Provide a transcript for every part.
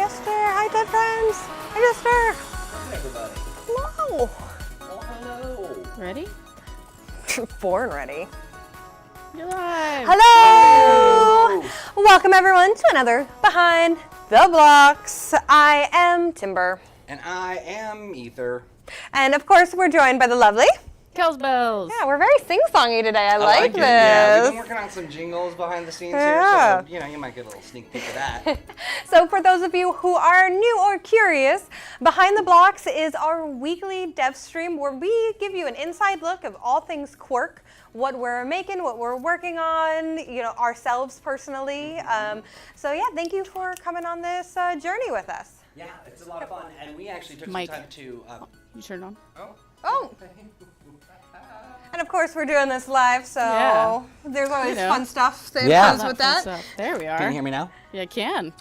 Jester. Hi, dead friends. Hi, Jester. Hi, everybody. Hello. Oh, hello. Ready? Born ready. You're live. Hello. Welcome, everyone, to another Behind the Blocks. I am Timber. And I am Ether. And, of course, we're joined by the lovely... Kells Bells. Yeah, we're very sing-songy today. I like it. this. Yeah, we've been working on some jingles behind the scenes Yeah. here, so you might get a little sneak peek of that. So for those of you who are new or curious, Behind the Blocks is our weekly dev stream where we give you an inside look of all things Q.U.I.R.K, what we're making, what we're working on, ourselves personally. So yeah, thank you for coming on this journey with us. Yeah, it's a lot of fun, and we actually took Mike. some time to... You turned on? Oh. And of course we're doing this live, so Yeah. there's always You know. fun stuff that Yeah. comes with that. Stuff. There we are. Can you hear me now? Yeah, I can.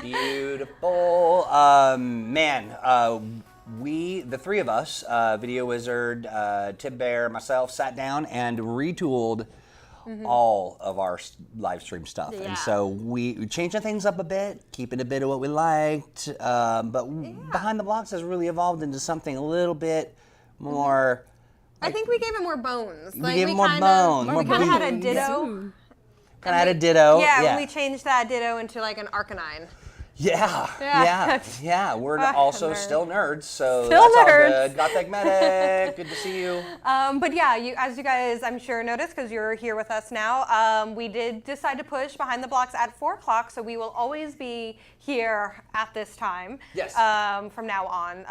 Beautiful. We, the three of us, Video Wizard, Tib Bear, myself, sat down and retooled all of our live stream stuff. Yeah. And so we changing things up a bit, keeping a bit of what we liked, but Behind the Blocks has really evolved into something a little bit more... I think we gave it more bones. We gave it more bones, more We kind of had a beats. ditto. Ooh. Kind of had a ditto. Yeah, we changed that ditto into like an Arcanine. Yeah. We're also nerd. still nerds, so Still that's nerds. all good. Gothic Medic, good to see you. But yeah, as you guys, I'm sure, noticed because you're here with us now, we did decide to push Behind the Blocks at 4 o'clock, so we will always be here at this time. Yes. From now on.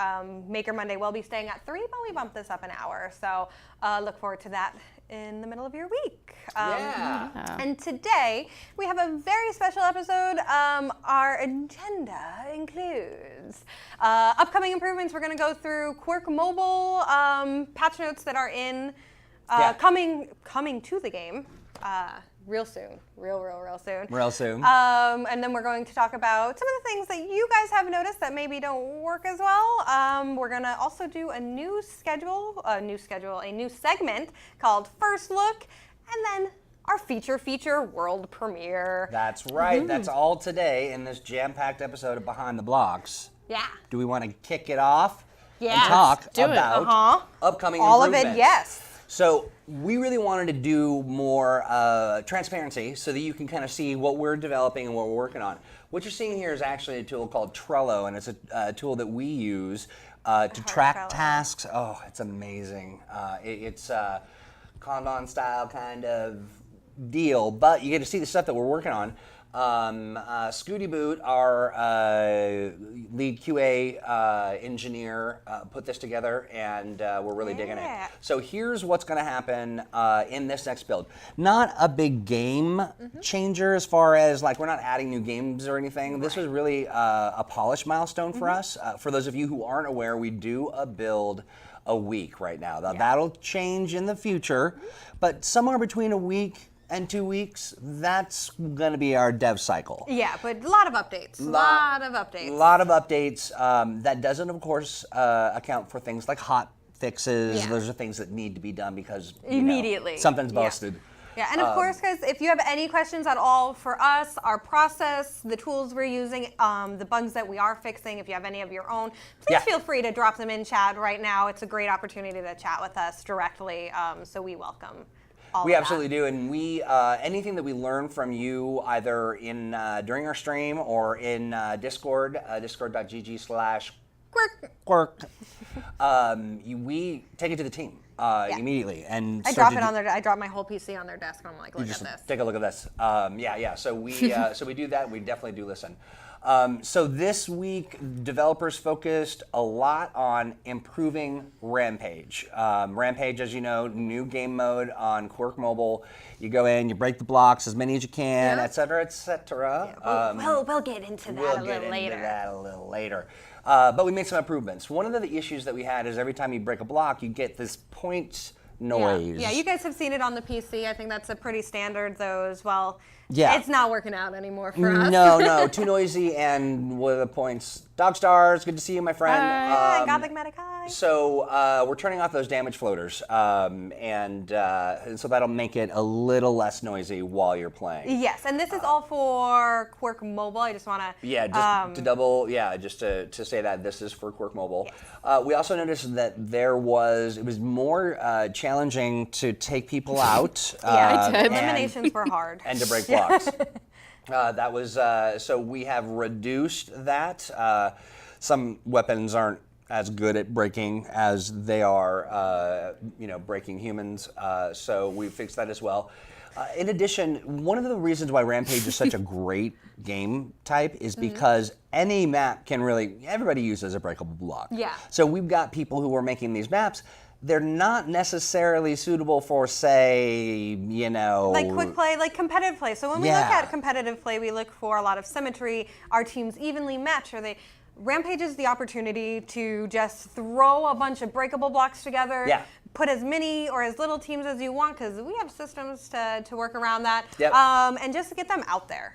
Maker Monday will be staying at 3, but we bumped this up an hour, so look forward to that in the middle of your week. Yeah. And today we have a very special episode. Our agenda includes upcoming improvements. We're going to go through Q.U.I.R.K mobile patch notes that are in coming to the game real soon, real soon. Real soon. And then we're going to talk about some of the things that you guys have noticed that maybe don't work as well. We're going to also do a new segment called First Look, and then our feature world premiere. That's right. That's all today in this jam-packed episode of Behind the Blocks. Yeah. Do we want to kick it off Yeah. and talk do it. about upcoming All of improvements? it, yes. So we really wanted to do more transparency so that you can kind of see what we're developing and what we're working on. What you're seeing here is actually a tool called Trello, and it's a tool that we use to track Trello. tasks. Oh, it's amazing. It's a Kanban style kind of deal, but you get to see the stuff that we're working on. Scooty Boot, our lead QA engineer, put this together, and we're really digging it. So here's what's going to happen in this next build. Not a big game changer as far as like we're not adding new games or anything. This was really a polish milestone for us. For those of you who aren't aware, we do a build a week right now. That'll change in the future, but somewhere between a week and 2 weeks, that's going to be our dev cycle. Yeah, but a lot of updates. A lot of updates. A lot of updates. That doesn't, of course, account for things like hot fixes. Yeah. Those are things that need to be done because Immediately. something's Yeah. busted. Yeah, and of course, guys, if you have any questions at all for us, our process, the tools we're using, the bugs that we are fixing, if you have any of your own, please feel free to drop them in chat right now. It's a great opportunity to chat with us directly, so we welcome all We of absolutely do, and we anything that we learn from you either in during our stream or in Discord, discord.gg/Q.U.I.R.K, we take it to the team immediately, and I drop it on their. I drop my whole PC on their desk, and I'm like, look at this. Take a look at this. So we so we do that. We definitely do listen. So this week, developers focused a lot on improving Rampage. Rampage, as you know, new game mode on Q.U.I.R.K Mobile. You go in, you break the blocks, as many as you can, et cetera, et cetera. We'll get into that a little later. But we made some improvements. One of the issues that we had is every time you break a block, you get this point noise. Yeah, you guys have seen it on the PC. I think that's a pretty standard, though, as well. Yeah. It's not working out anymore for us. No, too noisy. And what are the points? Dog Stars, good to see you, my friend. Hi, Gothic Medic, hi. So we're turning off those damage floaters, and so that'll make it a little less noisy while you're playing. Yes, and this is all for Q.U.I.R.K Mobile. I just want to... Yeah, just to double, just to say that this is for Q.U.I.R.K Mobile. Yes. We also noticed that it was more challenging to take people out. I did. Eliminations were hard. And to break blocks. That was, so we have reduced that. Some weapons aren't as good at breaking as they are, breaking humans. So we fixed that as well. In addition, one of the reasons why Rampage is such a great game type is because any map everybody uses a breakable block. Yeah. So we've got people who are making these maps. They're not necessarily suitable for, say, like quick play, like competitive play. So when we look Yeah. at competitive play, we look for a lot of symmetry. Our teams evenly match. Rampage is the opportunity to just throw a bunch of breakable blocks together. Yeah. Put as many or as little teams as you want, because we have systems to work around that. Yep. And just get them out there.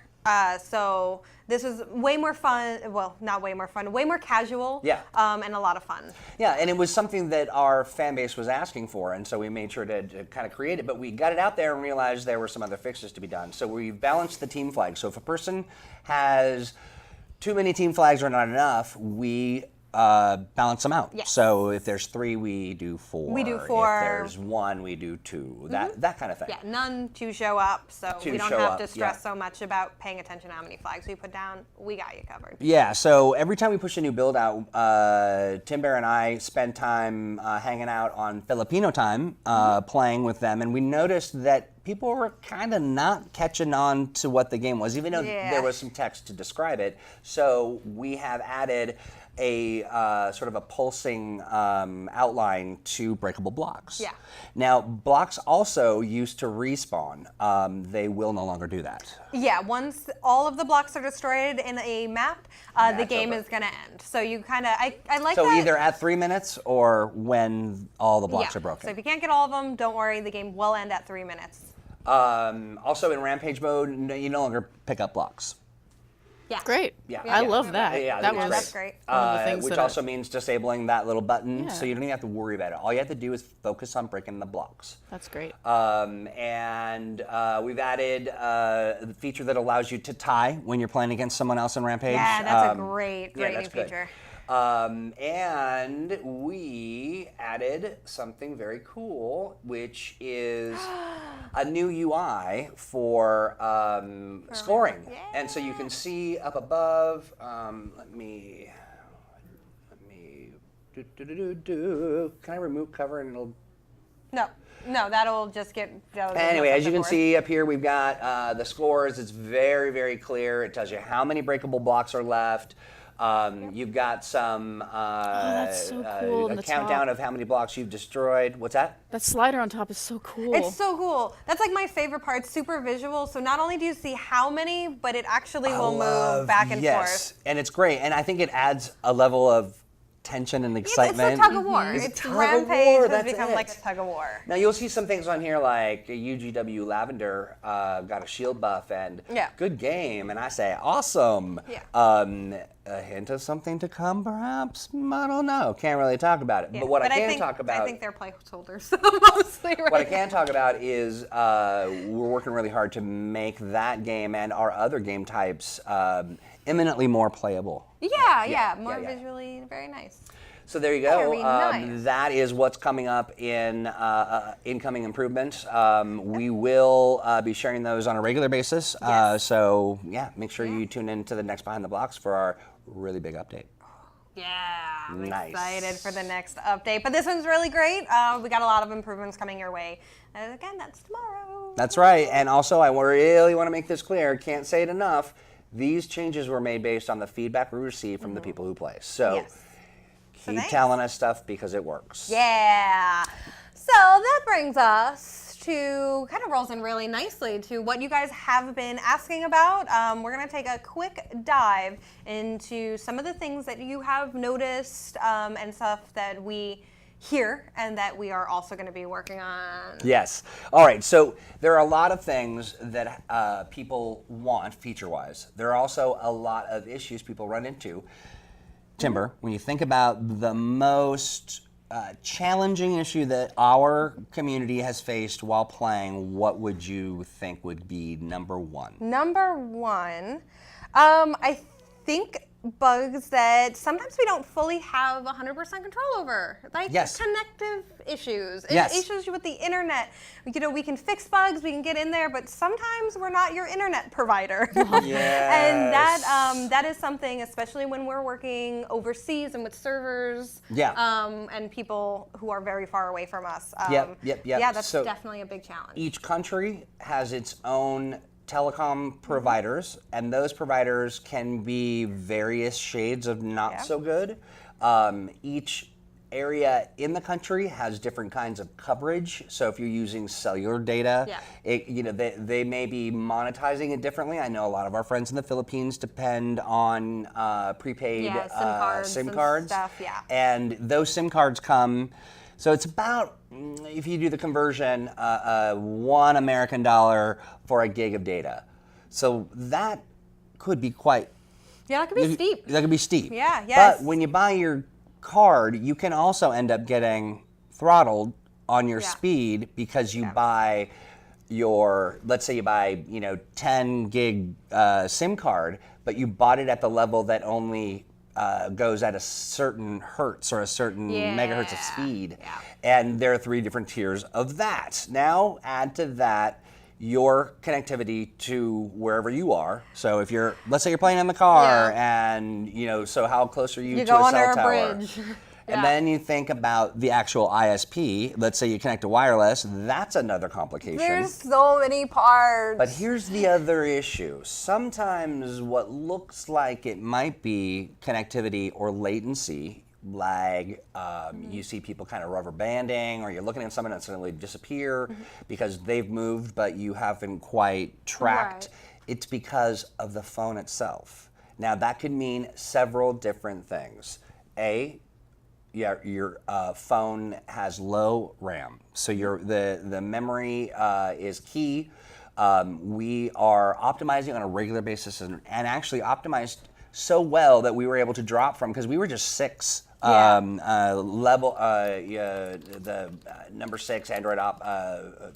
So this is way more fun. Well, not way more fun. Way more casual. Yeah. And a lot of fun. Yeah, and it was something that our fan base was asking for, and so we made sure to kind of create it, but we got it out there and realized there were some other fixes to be done. So we balanced the team flags. So if a person has too many team flags or not enough, we balance them out. Yes. So if there's 3, we do 4. We do 4. If there's 1, we do 2. That kind of thing. Yeah, none to show up, so To we don't show have up, to stress yeah. so much about paying attention to how many flags we put down. We got you covered. Yeah, so every time we push a new build out, Tim Bear and I spend time hanging out on Filipino time, playing with them, and we noticed that people were kind of not catching on to what the game was, even though there was some text to describe it. So we have added a sort of a pulsing outline to breakable blocks. Yeah. Now, blocks also used to respawn. They will no longer do that. Yeah, once all of the blocks are destroyed in a map, the game over. is going to end. So you kind of, I like So that. either at 3 minutes or when all the blocks are broken. So if you can't get all of them, don't worry, the game will end at 3 minutes. Also in Rampage mode, you no longer pick up blocks. Yeah. Great. Yeah. I love that. Yeah, that that's was that's great. one of the things Which that also means disabling that little button, Yeah. so you don't even have to worry about it. All you have to do is focus on breaking the blocks. That's great. And we've added the feature that allows you to tie when you're playing against someone else in Rampage. Yeah, that's a great new that's good. feature. And we added something very cool, which is a new UI for scoring. Yeah. And so you can see up above, let me, can I remove cover and it'll... No, that'll just get... Anyway, as you can see up here, we've got the scores. It's very, very clear. It tells you how many breakable blocks are left. You've got some that's so cool in a the countdown top. of how many blocks you've destroyed. What's that? That slider on top is so cool. It's so cool. That's like my favorite part. It's super visual. So not only do you see how many, but it actually will move back and forth. And it's great. And I think it adds a level of tension and excitement. It's a tug of war. It's It's tug of Rampage war, has that's become it. like a tug of war. Now you'll see some things on here like UGW Lavender got a shield buff and good game, and I say awesome. Yeah. A hint of something to come, perhaps? I don't know. Can't really talk about it. Yeah. But what I can think, talk about, I think they're placeholders mostly. Right what I can talk about is we're working really hard to make that game and our other game types imminently more playable. Yeah, more visually very nice. So there you go. Very nice. That is what's coming up in incoming improvements. We will be sharing those on a regular basis. So yeah, make sure you tune in to the next Behind the Blocks for our really big update. Yeah, I'm Nice. excited for the next update. But this one's really great. We got a lot of improvements coming your way. And again, that's tomorrow. That's right. And also, I really want to make this clear. Can't say it enough. These changes were made based on the feedback we received from the people who play. So keep telling us stuff because it works. Yeah. So that brings us to, kind of rolls in really nicely to what you guys have been asking about. We're going to take a quick dive into some of the things that you have noticed and stuff that we here and that we are also going to be working on. Yes. All right. So there are a lot of things that people want feature-wise. There are also a lot of issues people run into. Timber, when you think about the most challenging issue that our community has faced while playing, what would you think would be number one? Number one, I think bugs that sometimes we don't fully have 100% control over, like connective issues, issues with the internet. You know, we can fix bugs, we can get in there, but sometimes we're not your internet provider. And that is something, especially when we're working overseas and with servers, and people who are very far away from us. Yeah, that's definitely a big challenge. Each country has its own telecom providers, and those providers can be various shades of not so good. Each area in the country has different kinds of coverage. So if you're using cellular data, they may be monetizing it differently. I know a lot of our friends in the Philippines depend on prepaid SIM cards and stuff, and those SIM cards come. So it's about, if you do the conversion, $1 American for a gig of data. So that could be quite... Yeah, that could be steep. That could be steep. Yeah, yes. But when you buy your card, you can also end up getting throttled on your speed because you buy your, let's say you buy, 10 gig SIM card, but you bought it at the level that only goes at a certain hertz or a certain megahertz of speed. And there are 3 different tiers of that. Now add to that your connectivity to wherever you are. So if you're, let's say you're playing in the car and, so how close are you to go a under cell a tower? bridge. And then you think about the actual ISP. Let's say you connect to wireless. That's another complication. There's so many parts. But here's the other issue. Sometimes what looks like it might be connectivity or latency, lag, you see people kind of rubber banding, or you're looking at someone and suddenly disappear because they've moved, but you haven't quite tracked. It's because of the phone itself. Now that could mean several different things. Your phone has low RAM, so the memory is key. We are optimizing on a regular basis and actually optimized so well that we were able to drop from, because we were just 6 level, the number 6 Android operating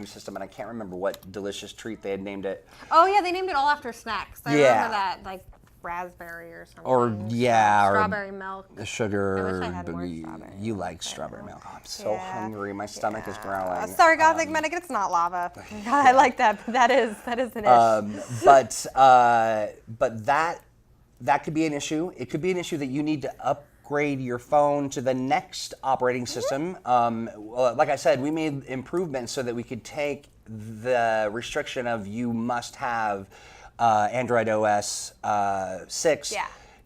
system, and I can't remember what delicious treat they had named it. Oh yeah, they named it all after snacks. I remember that, like raspberry or something. Or strawberry milk. Sugar. I wish I had more strawberry. You like strawberry milk. Oh, I'm so hungry. My stomach is growling. Sorry, Gothic Medic, it's not lava. I like that. That is an issue. But that could be an issue. It could be an issue that you need to upgrade your phone to the next operating system. Like I said, we made improvements so that we could take the restriction of you must have Android OS 6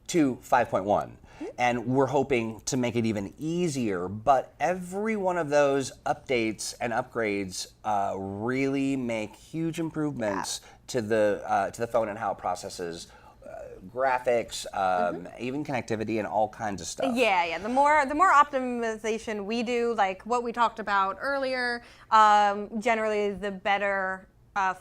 to 5.1. And we're hoping to make it even easier, but every one of those updates and upgrades really make huge improvements to the phone and how it processes graphics, even connectivity and all kinds of stuff. Yeah. The more optimization we do, like what we talked about earlier, generally the better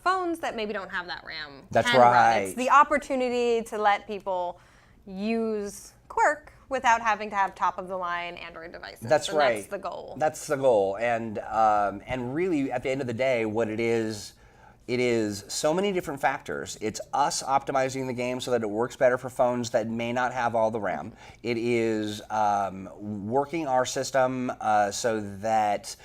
phones that maybe don't have that RAM. That's right. It's the opportunity to let people use Q.U.I.R.K without having to have top-of-the-line Android devices. That's right. That's the goal. That's the goal. And really, at the end of the day, what it is so many different factors. It's us optimizing the game so that it works better for phones that may not have all the RAM. It is working our system so that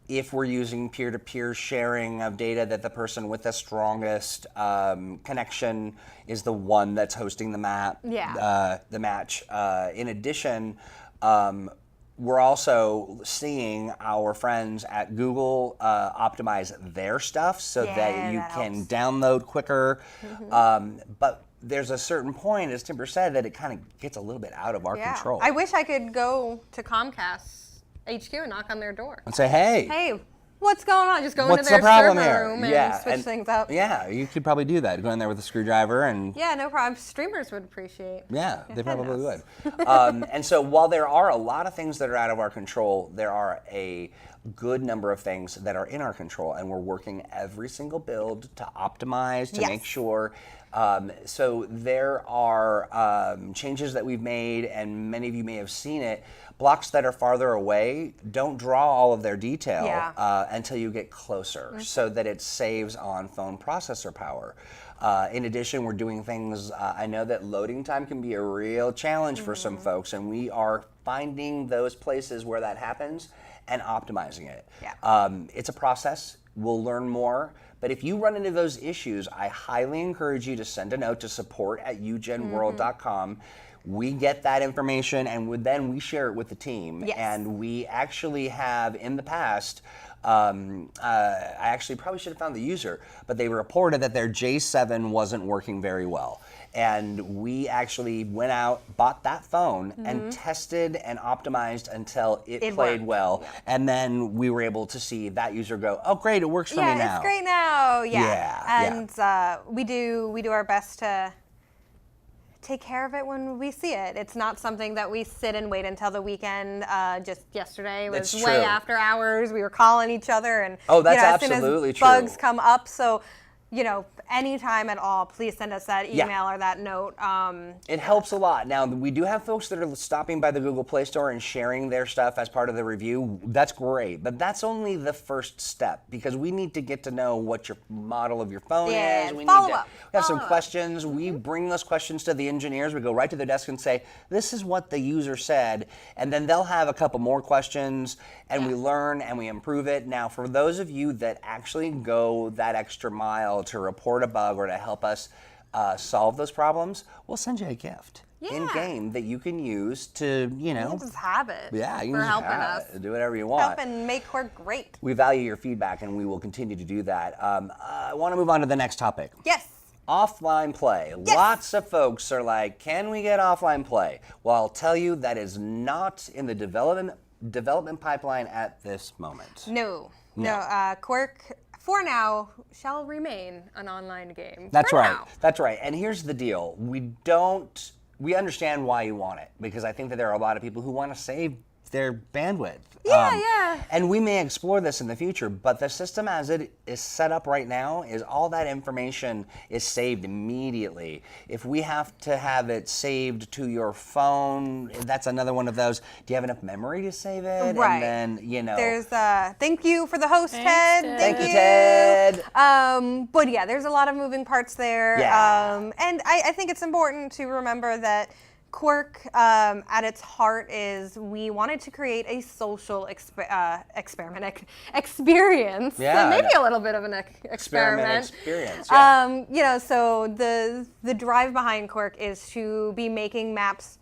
if we're using peer-to-peer sharing of data, that the person with the strongest connection is the one that's hosting the match. In addition, we're also seeing our friends at Google optimize their stuff so that you can download quicker. But there's a certain point, as Timber said, that it kind of gets a little bit out of our control. I wish I could go to Comcast HQ and knock on their door and say, hey, what's going on? Just go What's into their the problem server here? room and switch things up. Yeah, you could probably do that. Go in there with a screwdriver and. Yeah, no problem. Streamers would appreciate. Yeah, they probably goodness. would. And so while there are a lot of things that are out of our control, there are a good number of things that are in our control, and we're working every single build to optimize, to make sure. So there are changes that we've made, and many of you may have seen it. Blocks that are farther away, don't draw all of their detail until you get closer, so that it saves on phone processor power. In addition, we're doing things, I know that loading time can be a real challenge for some folks, and we are finding those places where that happens and optimizing it. It's a process. We'll learn more. But if you run into those issues, I highly encourage you to send a note to support@ugenworld.com. We get that information, and then we share it with the team. And we actually have, in the past, I actually probably should have found the user, but they reported that their J7 wasn't working very well. And we actually went out, bought that phone, and tested and optimized until it played well. And then we were able to see that user go, oh, great, it works for me now. Yeah, it's great now. Yeah. And we do our best to take care of it when we see it. It's not something that we sit and wait until the weekend. Just yesterday was That's way true. after hours. We were calling each other, and that's as soon absolutely as true. bugs come up. So, anytime at all, please send us that email or that note. It helps a lot. Now, we do have folks that are stopping by the Google Play Store and sharing their stuff as part of the review. That's great, but that's only the first step, because we need to get to know what your model of your phone is. We have some questions. We bring those questions to the engineers. We go right to their desk and say, this is what the user said, and then they'll have a couple more questions, and we learn and we improve it. Now, for those of you that actually go that extra mile to report a bug or to help us solve those problems, we'll send you a gift in game that you can use to, You can just have it. Yeah, you for can helping just us. do whatever you want. Help and make Q.U.I.R.K great. We value your feedback, and we will continue to do that. I want to move on to the next topic. Yes. Offline play. Yes. Lots of folks are like, can we get offline play? Well, I'll tell you, that is not in the development pipeline at this moment. No. Q.U.I.R.K for now shall remain an online game. That's for right. now. That's right. And here's the deal. We understand why you want it, because I think that there are a lot of people who want to save their bandwidth. Yeah. And we may explore this in the future, but the system as it is set up right now is all that information is saved immediately. If we have to have it saved to your phone, that's another one of those. Do you have enough memory to save it? Right. And then, There's thank you for the host, Thanks, Ted. Ted. Thank you, Ted. But yeah, there's a lot of moving parts there. Yeah. And I think it's important to remember that Q.U.I.R.K at its heart is we wanted to create a social experience. Yeah. Maybe a little bit of an experiment. Experience. Yeah. So the drive behind Q.U.I.R.K is to be making maps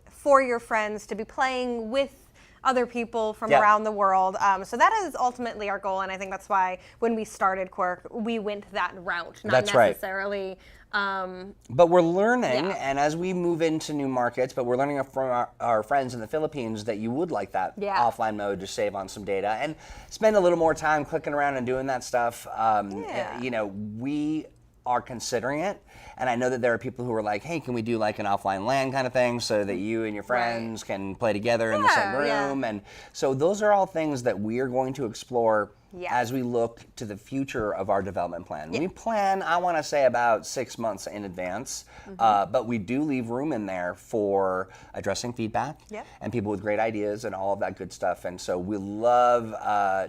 for your friends, to be playing with other people from around the world. So that is ultimately our goal, and I think that's why when we started Q.U.I.R.K, we went that route, not necessarily. But we're learning, and as we move into new markets, but we're learning from our friends in the Philippines that you would like that offline mode to save on some data and spend a little more time clicking around and doing that stuff. We are considering it, and I know that there are people who are like, hey, can we do like an offline LAN kind of thing so that you and your friends can play together in the same room? And so those are all things that we are going to explore as we look to the future of our development plan. We plan, I want to say, about 6 months in advance, but we do leave room in there for addressing feedback and people with great ideas and all of that good stuff. And so we love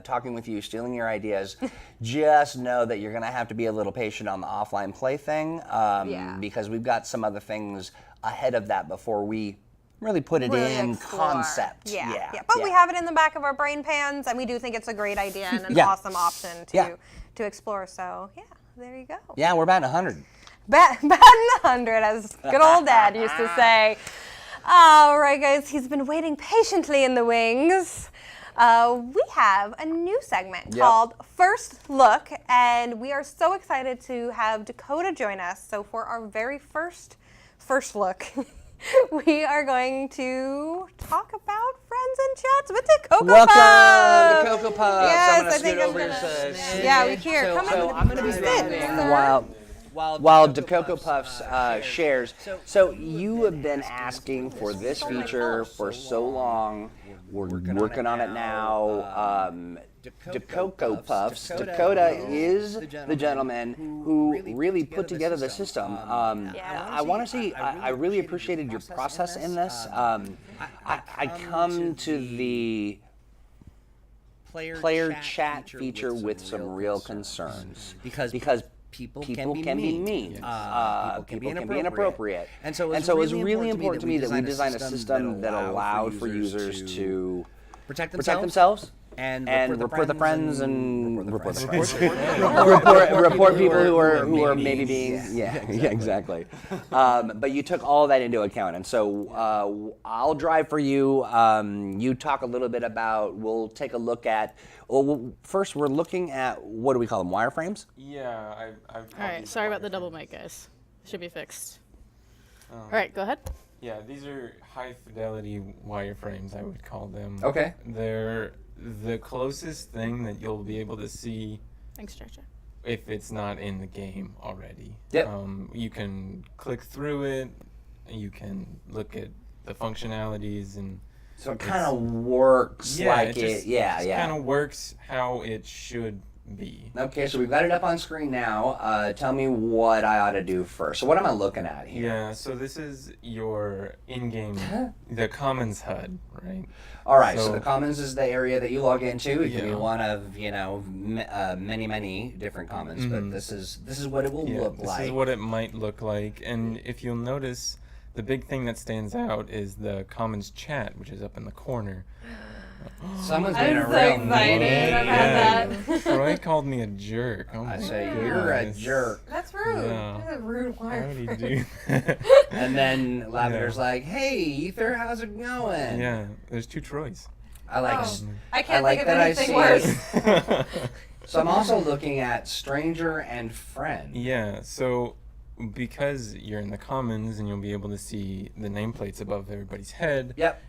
talking with you, stealing your ideas. Just know that you're going to have to be a little patient on the offline play thing because we've got some other things ahead of that before we really put it in concept. But we have it in the back of our brain pans, and we do think it's a great idea and an awesome option to explore. So there you go. Yeah, we're batting 100. Batting 100, as good old Dad used to say. All right, guys, he's been waiting patiently in the wings. We have a new segment called First Look, and we are so excited to have Dakota join us. So for our very first look, we are going to talk about friends and chats with the Cocoa Welcome Puffs. to Cocoa Puffs. Yes, I'm gonna I think scoot I'm over gonna- to Yeah, we here. So, Come so in. I'm going to be Sit, standing sir. while the Cocoa Puffs shares. So you have been asking for this feature for so long. We're working on it now. The Cocoa Puffs. Dakota is the gentleman who really put together the system. I want to say I really appreciated your process in this. I come to the player chat feature with some real concerns because people can be mean. People can be inappropriate. And so it was really important to me that we designed a system that allowed for users to protect themselves and report the friends and report the friends. report people who are maybe being exactly. But you took all that into account, and so I'll drive for you. You talk a little bit about. We'll take a look at. Well, first we're looking at what do we call them? Wireframes. Yeah, I've All right, sorry about the double mic, guys. Should be fixed. All right, go ahead. Yeah, these are high fidelity wireframes, I would call them. Okay. They're the closest thing that you'll be able to see Thanks, Jaja. if it's not in the game already. Yep. You can click through it, you can look at the functionalities, and So it kind of works like it it kind of works how it should be. Okay, so we've got it up on screen now. Tell me what I ought to do first. So what am I looking at here? Yeah, so this is your in-game, the Commons HUD, right? All right, so the Commons is the area that you log into. It can be Yeah. one of many different Commons, but this is what it will look like. This is what it might look like, and if you'll notice, the big thing that stands out is the Commons chat, which is up in the corner. Someone's I'm being a so real excited. meanie. I've had that. Troy called me a jerk. Oh my I say you're a goodness. jerk, That's rude. Yeah. That's a rude How would he wire. do that? and then Lavender's like, "Hey, Ether, how's it going?" Yeah, there's two Troys. I like. Oh. I can't like think of that I anything see worse. it. So I'm also looking at stranger and friend. Yeah, so because you're in the Commons and you'll be able to see the nameplates above everybody's head. Yep.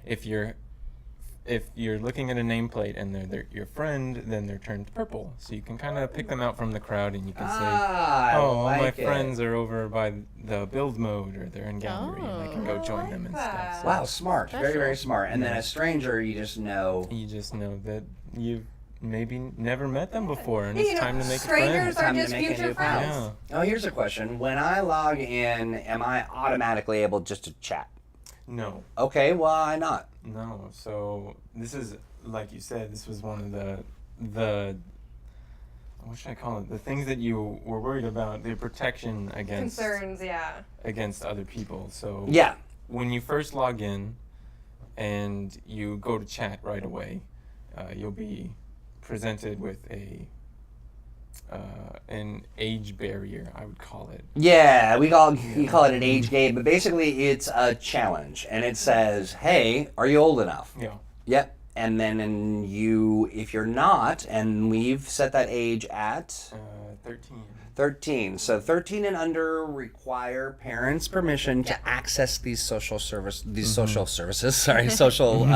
If you're looking at a nameplate and they're your friend, then they're turned purple. So you can kind of pick them out from the crowd and you can say, I oh, all my like it. friends are over by the build mode, or they're in gallery, and I can go Oh, join I them and like stuff. that. So Wow, smart. Very, very smart. And then a stranger, you just know. you just know that you've maybe never met them before, and it's You know, time to make a friend. strangers are Time to just make a future new friends. Yeah. Oh, here's a question. When I log in, am I automatically able just to chat? No. Okay, why not? No, so this is, like you said, this was one of the what should I call it? The things that you were worried about, the protection against Concerns, yeah. against other people. So Yeah. when you first log in and you go to chat right away, you'll be presented with an age barrier, I would call it. Yeah, we call it an age gate, but basically it's a challenge, and it says, "Hey, are you old enough?" Yeah. Yep. And then if you're not, and we've set that age at 13. 13. So 13 and under require parents' permission to access these social services. Sorry, social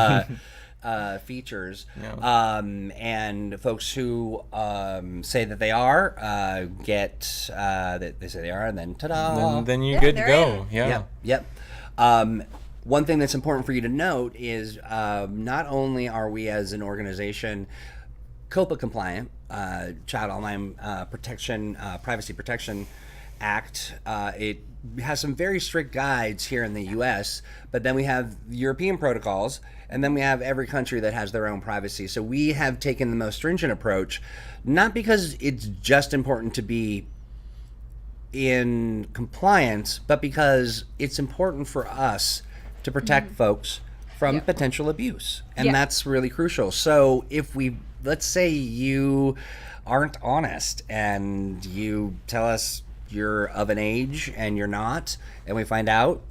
features. Yeah. And folks who say that they are get that they say they are, and then ta-da. Then you're Yeah, good to they're go. Yeah. Yep. One thing that's important for you to note is not only are we as an organization COPA compliant, Child Online Protection, Privacy Protection Act. It has some very strict guides here in the U.S., but then we have European protocols, and then we have every country that has their own privacy. So we have taken the most stringent approach, not because it's just important to be in compliance, but because it's important for us to protect folks from potential abuse. And that's really crucial. So if let's say you aren't honest and you tell us you're of an age and you're not, and we find out,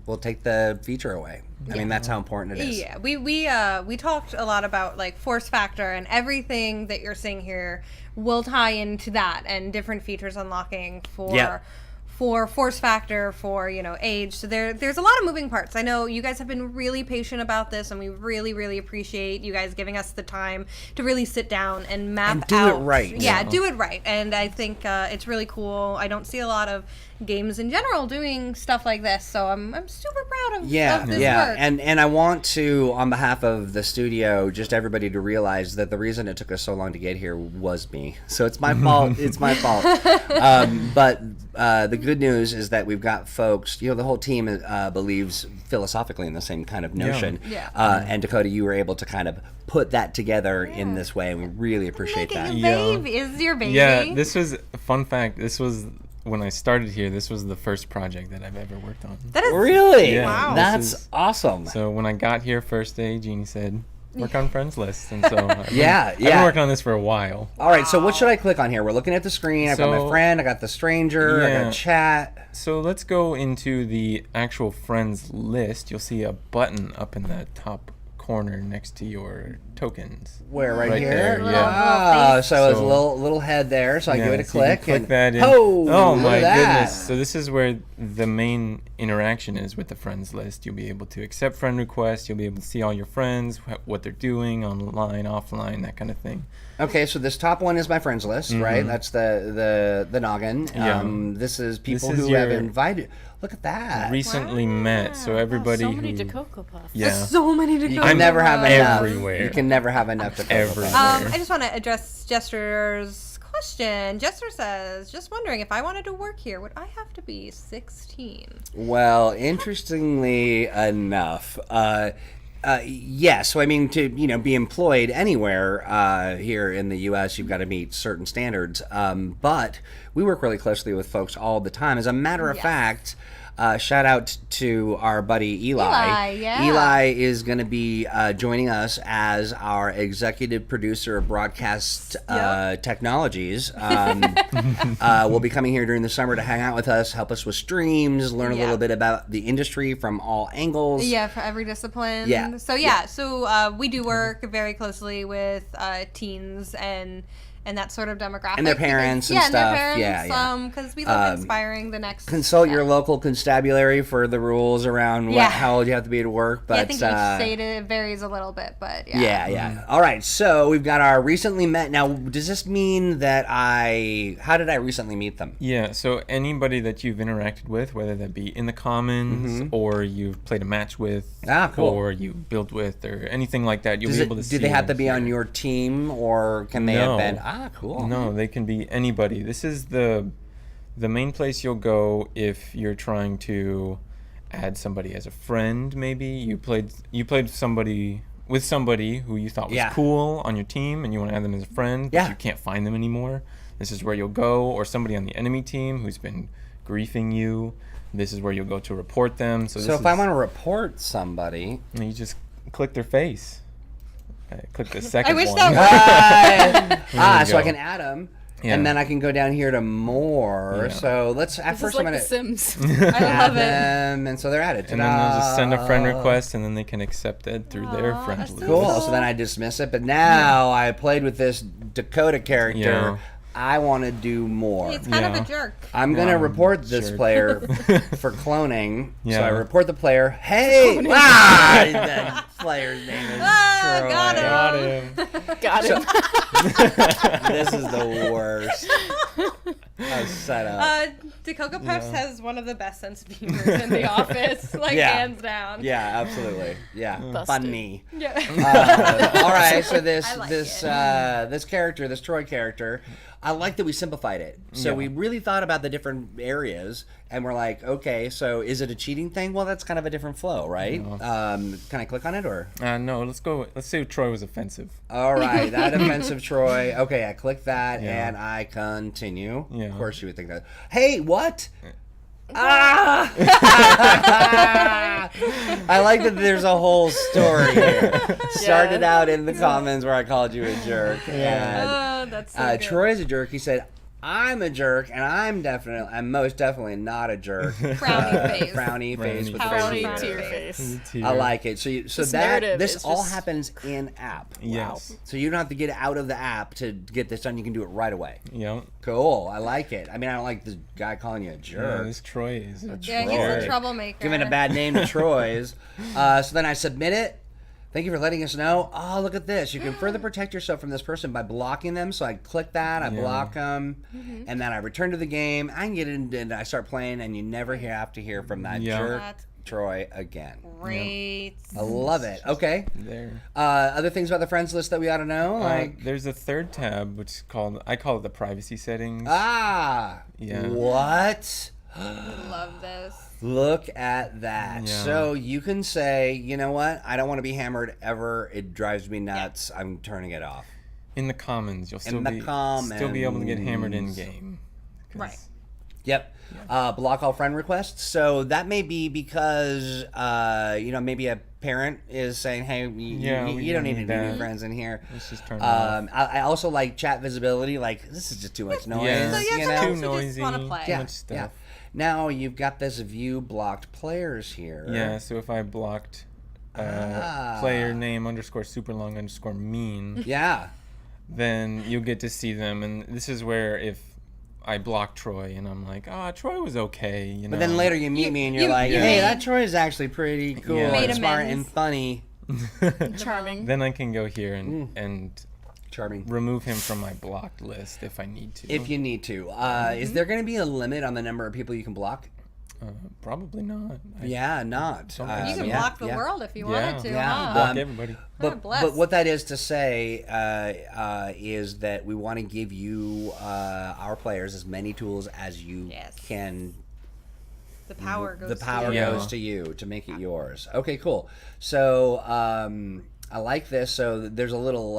we'll take the feature away. I mean, that's how important it is. Yeah, we talked a lot about like force factor, and everything that you're seeing here will tie into that, and different features unlocking for force factor, for age. So there's a lot of moving parts. I know you guys have been really patient about this, and we really, really appreciate you guys giving us the time to really sit down and map And do out. it right. Yeah, do it right. And I think it's really cool. I don't see a lot of games in general doing stuff like this, so I'm super proud of this work. And I want to, on behalf of the studio, just everybody to realize that the reason it took us so long to get here was me. So it's my fault. It's my fault. But the good news is that we've got folks. The whole team believes philosophically in the same kind of notion. Yeah. And Dakota, you were able to kind of put that together in this way, and we really appreciate that. Making a baby is your baby. Yeah, this was a fun fact. This was when I started here. This was the first project that I've ever worked on. That is Really? Yeah, wow. That's awesome. So when I got here first day, Jeannie said, "Work on friends list," and so I've been working on this for a while. All right, so what should I click on here? We're looking at the screen. I've got my So- friend, I got the stranger, I Yeah. got chat. So let's go into the actual friends list. You'll see a button up in the top corner next to your tokens. Where, right Right here? there, Little Oh, face. so it's a So- little head there, so I give it a so you can click. click and that in. Oh, look my at that. goodness. So this is where the main interaction is with the friends list. You'll be able to accept friend requests. You'll be able to see all your friends, what they're doing online, offline, that kind of thing. Okay, so this top one is my friends list, right? That's the noggin. Yeah. This is people This is who have your- invited. Look at that. Recently met, so everybody so many who Dakota Puffs. yeah, So many to You go. can never have enough. Everywhere. You can never have enough to Everywhere. I just want to address Jester's question. Jester says, just wondering, if I wanted to work here, would I have to be 16? Well, interestingly enough, yes. So I mean, to be employed anywhere here in the U.S., you've got to meet certain standards. But we work really closely with folks all the time. As a matter of Yes. fact. Shout out to our buddy Eli. Yeah. Eli is going to be joining us as our executive producer of broadcast technologies. Will be coming here during the summer to hang out with us, help us with streams, learn a little bit about the industry from all angles. Yeah, for every discipline. Yeah. So we do work very closely with teens and that sort of demographic. And their parents and and stuff. their Yeah, parents, because we love inspiring the next. Consult step. your local constabulary for the rules around how old you have to be to work. But I think each state it varies a little bit, but Yeah. All right, so we've got our recently met. Now, does this mean that how did I recently meet them? Yeah, so anybody that you've interacted with, whether that be in the commons or you've played a match with, Cool. or you built with, or anything like that, you'll be able to see. Do they have to them be on here. your team, or can they have been? Cool. No, they can be anybody. This is the main place you'll go if you're trying to add somebody as a friend. Maybe you played somebody who you thought was cool on your team, and you want to add them as a friend, but you can't find them anymore. This is where you'll go, or somebody on the enemy team who's been griefing you. This is where you'll go to report them. So if I want to report somebody, you just click their face. Click the second I wish one. that so go. I can add them, Yeah. and then I can go down here to more. Yeah. So let's at This first is like I'm The gonna Sims. I add love it. them, and so they're added. And then they'll just send a friend Ta-da. request, and then they can accept it through their Aw, friend that's so list. Cool. So then I dismiss it, but now I played with this Dakota character. Yeah. I want to do more. It's kind of Yeah. a jerk. I'm gonna Yeah, report this sure. player for cloning. So Yeah. I report the player. Hey, the player's name is Troy. got him. Got it. This is the worst. I set up. Dakota Puffs has one of the best sense of humor in the office, like Yeah. hands down. Yeah, absolutely. Yeah, Busted. funny. Yeah. All right, so this I like this character, this Troy character, I like that we simplified it. So Yeah. we really thought about the different areas, and we're like, okay, so is it a cheating thing? Well, that's kind of a different flow, right? Can I click on it or? No, let's go. Let's say Troy was offensive. All right, that offensive Troy. Okay, I click that Yeah. and I continue. Yeah. Of course, you would think that. Hey, what? Ah! I like that there's a whole story here. Started out in the comments where I called you a jerk. And Oh, that's so good. Troy is a jerk. He said, I'm a jerk, and I'm most definitely not a jerk. Frowny face. Frowny face with the Frowny crazy to your hair. face. I like it. So This narrative this is all just- happens in app. Yes. Wow. So you don't have to get out of the app to get this done. You can do it right away. Yep. Cool. I like it. I mean, I don't like this guy calling you a Yeah, jerk. this Troy is a Yeah, he's Troy. a troublemaker. Giving a bad name to Troy's. So then I submit it. Thank you for letting us know. Oh, look at this. You can further protect yourself from this person by blocking them. So I click that, I block them, and then I return to the game. I can get in and I start playing, and you never have to hear from that jerk That's Troy again. great. I love it. Okay. there. Other things about the friends list that we ought to know? Like, There's a third tab, which is called, I call it the privacy settings. Yeah. What? Love this. Look at that. Yeah. So you can say, you know what? I don't want to be hammered ever. It drives me nuts. I'm turning it off. In the commons, you'll still the be able to get hammered in comments. game. Right. Yep. Block all friend requests. So that may be because, maybe a parent is saying, hey, you don't need to do new that. friends in here. Let's just turn it off. I also like chat visibility. Like, this is just too much noise. Yeah. So yeah, you sometimes know? Too you just noisy. want to play. Too Yeah, much stuff. yeah. Now you've got this view blocked players here. Yeah, so if I blocked player name _ super long _ mean, Yeah. then you'll get to see them. And this is where if I block Troy and I'm like, Troy was okay, you know. But then later you meet me and you're you- like, you hey, made- that Troy is actually pretty cool Yeah. and Made smart and amends. funny. Charming. Then I can go here and Charming. remove him from my blocked list if I need to. If you need to. Is there going to be a limit on the number of people you can block? Probably not. Yeah, not. Don't You can yeah, block the yeah. world if you Yeah. wanted to. Yeah. Huh? Block everybody. But bless. what that is to say is that we want to give you, our players, as many tools as you Yes. can. The power goes. The power to you. goes to you to make it yours. Okay, cool. So I like this. So there's a little,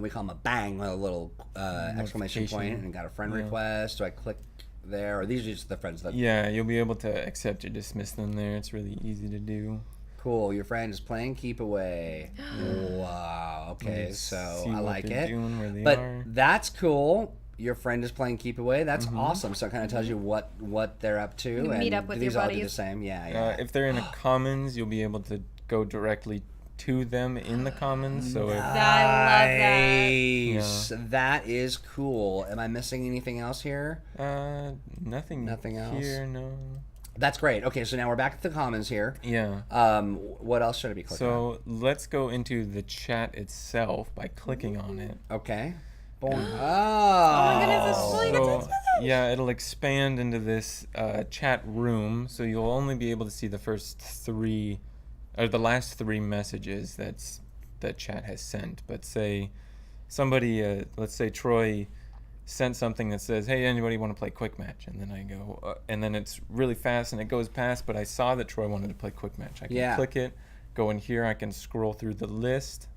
we call them a bang, a little exclamation point, Notification. and got a friend request. So I click there, or these are just the friends that. Yeah, you'll be able to accept or dismiss them there. It's really easy to do. Cool. Your friend is playing Keep Away. Wow. Okay, You so see I what like they're it. doing, where they But are. that's cool. Your friend is playing Keep Away. That's Mm-hmm. awesome. So it kind of tells you what they're up to. can and meet up with do these your all do the buddies. same? Yeah. Yeah. If they're in a commons, you'll be able to go directly to them in the commons. So if, Nice. That is cool. Am I missing anything else here? nothing. Nothing else? here. No. That's great. Okay, so now we're back at the commons here. Yeah. What else should I be clicking on? So let's go into the chat itself by clicking on it. Okay. Boom. Oh. my goodness, it's really good. So, yeah, it'll expand into this chat room, so you'll only be able to see the first three, or the last three messages that chat has sent. But say somebody, let's say Troy sent something that says, "Hey, anybody want to play quick match?" And then I go, and then it's really fast and it goes past. But I saw that Troy wanted to play quick match. I can click it, go in here. I can scroll through the list.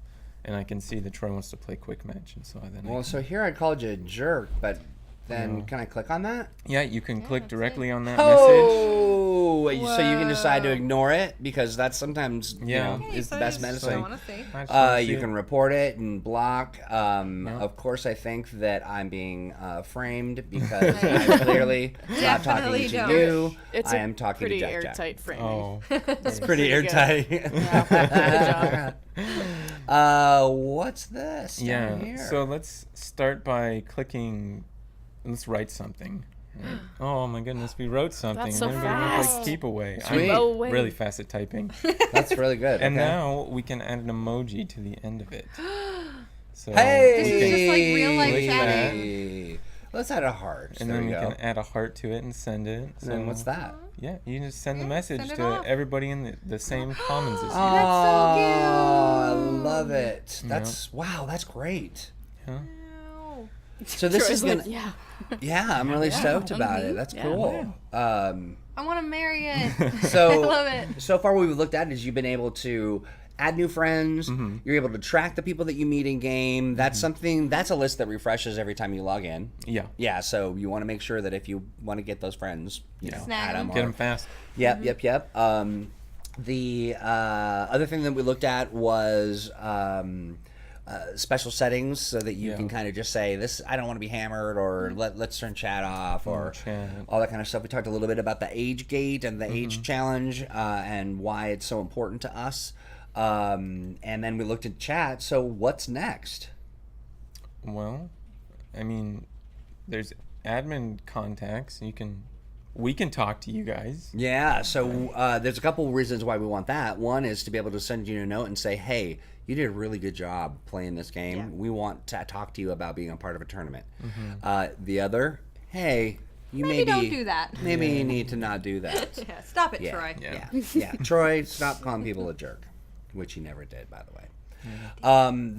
And I can see that Troy wants to play quick match, and so then Well, so here I called you a jerk, but then Yeah. can I click on that? yeah, you can click that's directly it. on that message. Oh, so you can decide to ignore it because that's sometimes Yeah. is the so best you just medicine. don't want to see. I just wanna see You it. can report it and block. Of course, I think that I'm being framed because I'm clearly not talking Definitely to don't. you. It's I a am talking pretty to Jack Jack. airtight framing. Oh, It's pretty Pretty good. airtight. Yeah. Good What's this down yeah. here? So let's start by clicking. Let's write something. Right. Oh my goodness, we wrote something. That's so and then we're gonna fast. play keep away. Sweet. I'm Away. really fast at typing. That's really good. And okay. now we can add an emoji to the end of it. So Hey! This is just like real life Click chatting. Let's add a heart. And there then we we go. can add a heart to it and send it. And then what's that? Yeah, you can just send the Yeah, message send it to off. everybody in the same commons as you. Oh, That's so cute. I love it. That's wow. That's great. Yeah. Wow. So this Troy's is gonna. like, yeah. Yeah, I'm really stoked about it. That's Yeah. cool. I want to marry it. So I love it. So far, what we've looked at is you've been able to add new friends. Mm-hmm. You're able to track the people that you meet in game. That's something. That's a list that refreshes every time you log in. Yeah. Yeah. So you want to make sure that if you want to get those friends, you know, Snag add 'em. them. Get them fast. Yep. The other thing that we looked at was special settings so that you Yeah. can kind of just say this. I don't want to be hammered, or let's turn chat off, or chat. all that kind of stuff. We talked a little bit about the age gate and the age challenge and why it's so important to us. And then we looked at chat. So what's next? Well, I mean, there's admin contacts. We can talk to you guys. Yeah, so there's a couple reasons why we want that. One is to be able to send you a note and say, hey, you did a really good job playing this game. Yeah. We want to talk to you about being a part of a tournament. The other, hey, you Maybe don't do that. Maybe you need to not do that. Yeah, stop it, Yeah, Troy. yeah. Troy, stop calling people a jerk, which he never did, by the way.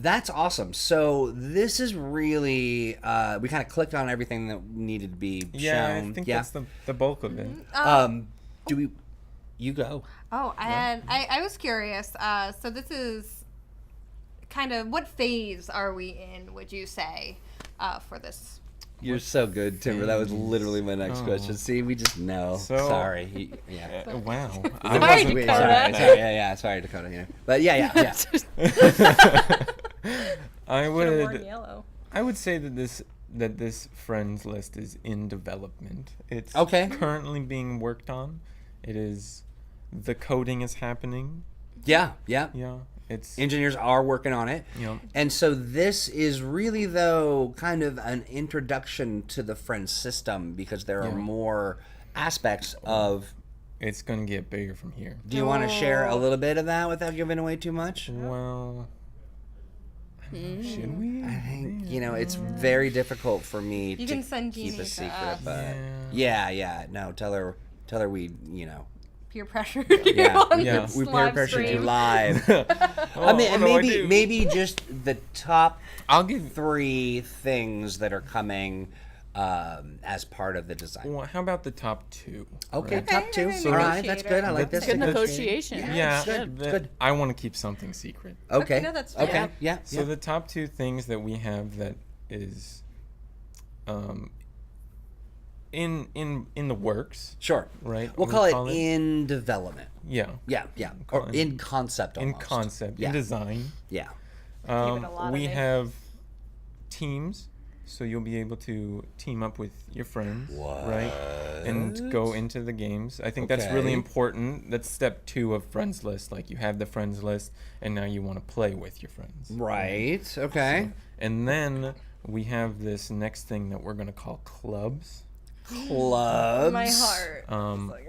That's awesome. So this is really we kind of clicked on everything that needed to be Yeah, shown. I think that's the bulk of it. Do we? You go. Oh, and I was curious. So this is kind of, what phase are we in, would you say, for this? You're so good, Timber. That was literally my next Oh. question. See, we just know. So- Sorry. Yeah. Wow. Sorry, wasn't Dakota. prepared. Sorry. Yeah. Sorry, Dakota. Yeah. But yeah. I Should've worn would yellow. I would say that this friends list is in development. It's Okay. currently being worked on. The coding is happening. Yeah. Yeah. It's Engineers are working on it. Yeah. And so this is really, though, kind of an introduction to the friends system because there are Yeah. more aspects of. it's going to get bigger from here. Do you want to share a little bit of that without giving away too much? Well, should we? I think it's very difficult for me to can send keep Jeannie a to secret, us. but Yeah. yeah. No, tell her we Peer pressure. Yeah, on yeah. this we peer live pressure you stream. live. Oh, I mean, what do I maybe do? maybe just the top I'll give. 3 things that are coming as part of the design. Well, how about the top 2? Okay, right? top 2. So All right, that's good. I like this. Good Negotiation. negotiation. Yeah, it's good, it's that- good. I want to keep something secret. Okay. no, that's fair. okay. Yeah. So the top 2 things that we have that is in the works, Sure. right? We'll call it in development. Yeah. Yeah. Call Or it in concept In almost. concept, Yeah. in design. Yeah. a lot of We it. have teams, so you'll be able to team up with your friends, right? And go into the games. I think that's really Okay. important. That's step 2 of friends list. Like you have the friends list, and now you want to play with your friends. Right. Okay. And then we have this next thing that we're gonna call clubs. Clubs. My heart.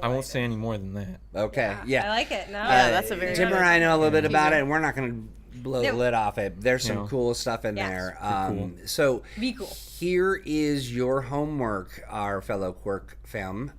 I won't say any more than that. Okay. Yeah. I like it. No. Yeah, that's a very Tim good and I know a little bit about Teaser. it, and we're not going to blow the No. lid off it. There's some No. cool stuff in Yeah. there. Cool. So Be cool. here is your homework, our fellow Quirk fam.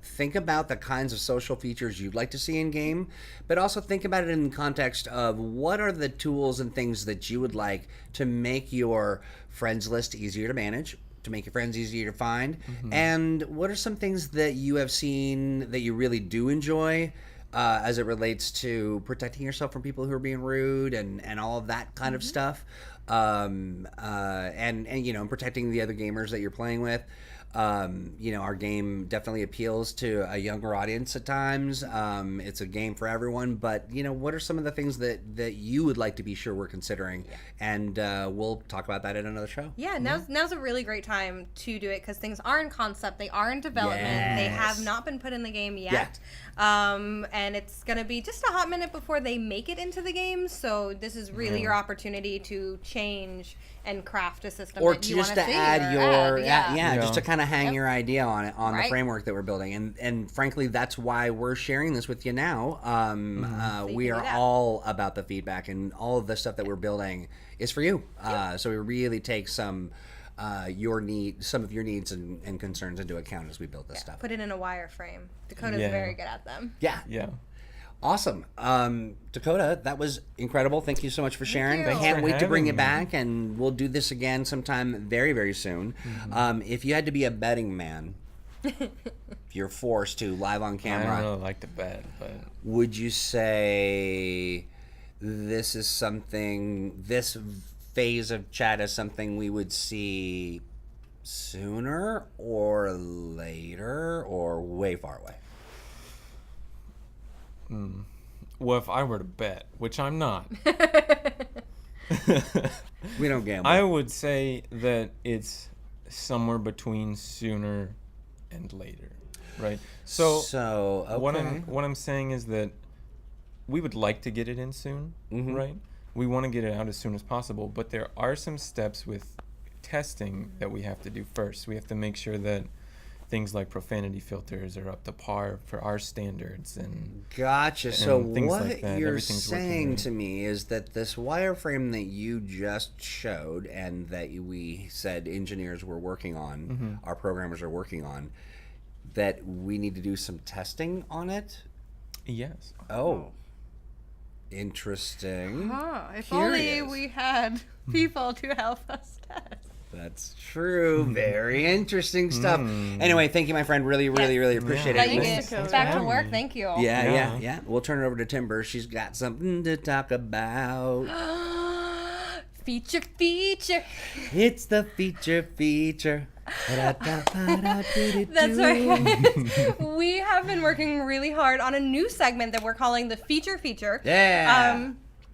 Think about the kinds of social features you'd like to see in game, but also think about it in the context of what are the tools and things that you would like to make your friends list easier to manage, to make your friends easier to find, and what are some things that you have seen that you really do enjoy as it relates to protecting yourself from people who are being rude and all of that kind of stuff, and protecting the other gamers that you're playing with. Our game definitely appeals to a younger audience at times. It's a game for everyone, but what are some of the things that you would like to be sure we're considering? And we'll talk about that in another show. Yeah, now's a really great time to do it because things are in concept, they are in development, they have Yes. not been put in the game yet, and it's gonna be just a hot minute before they make it into the game. So this is really your opportunity to change and craft a system Or that you just want to see add or your add, just to kind of hang your idea on it on the Right. framework that we're building, and frankly that's why we're sharing this with you now. you We can are do that. all about the feedback, and all of the stuff that we're building is for you. So we really take some of your needs and concerns into account as we build this stuff. put it in a wireframe. Dakota's Yeah. very good at them. Yeah. Yeah. Awesome. Dakota, that was incredible. Thank you so much for sharing. you. Can't Thanks for wait to bring you having me. back, and we'll do this again sometime very, very soon. If you had to be a betting man, if you're forced to live on I camera, don't really like to bet, but would you say this phase of chat is something we would see sooner or later or way far away? well, if I were to bet, which I'm not, We don't gamble. I would say that it's somewhere between sooner and later, right? So okay. what I'm saying is that we would like to get it in soon, right? We want to get it out as soon as possible, but there are some steps with testing that we have to do first. We have to make sure that things like profanity filters are up to par for our standards and Gotcha. So things what like that. you're Everything's working saying right. to me is that this wireframe that you just showed and that we said engineers were working on, our programmers are working on, that we need to do some testing on it? Yes. Oh. Interesting. If only Curious. we had people to help us test. That's true. Very interesting stuff. Anyway, thank you, my friend. Really, really appreciate it. Thank Thanks. you. Thanks. Back to Yeah. work. Thank you. Yeah. We'll turn it over to Timber. She's got something to talk about. Feature. It's the feature. That's right. We have been working really hard on a new segment that we're calling the feature. Yeah.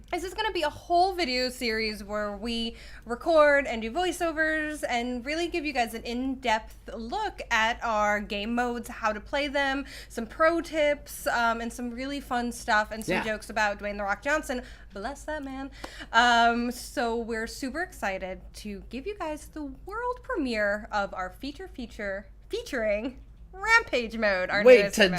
This is going to be a whole video series where we record and do voiceovers and really give you guys an in-depth look at our game modes, how to play them, some pro tips, and some really fun stuff and some jokes about Dwayne "The Rock" Johnson. Bless that man. So we're super excited to give you guys the world premiere of our feature featuring Rampage mode. Our Wait, newest mode.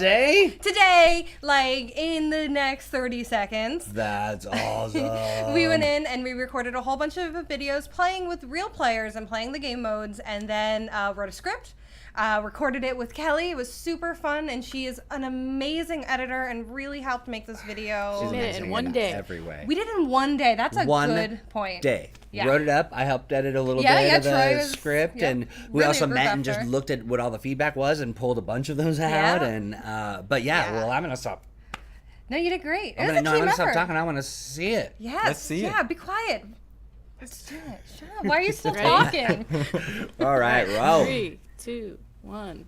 today? Like in the next 30 seconds. That's awesome. We went in and we recorded a whole bunch of videos playing with real players and playing the game modes, and then wrote a script, recorded it with Kelly. It was super fun, and she is an amazing editor and really helped make this video. She's Did it amazing in one day. every way. We did it in one day. That's a One good point. day. Yeah. Wrote it up. I helped edit a little Yeah, bit yeah, of the Troy was- script, yeah, and we really also a group met and just effort. looked at what all the feedback was and pulled a bunch of those out. Yeah. And but yeah, well, I'm gonna stop. No, you did great. It I'm was a gonna team stop effort. talking. I want to see it. Yes. Let's see it. Yeah, be quiet. Let's do it. Shut up. Why are you still Ready? talking? All right, roll. 3, 2, 1.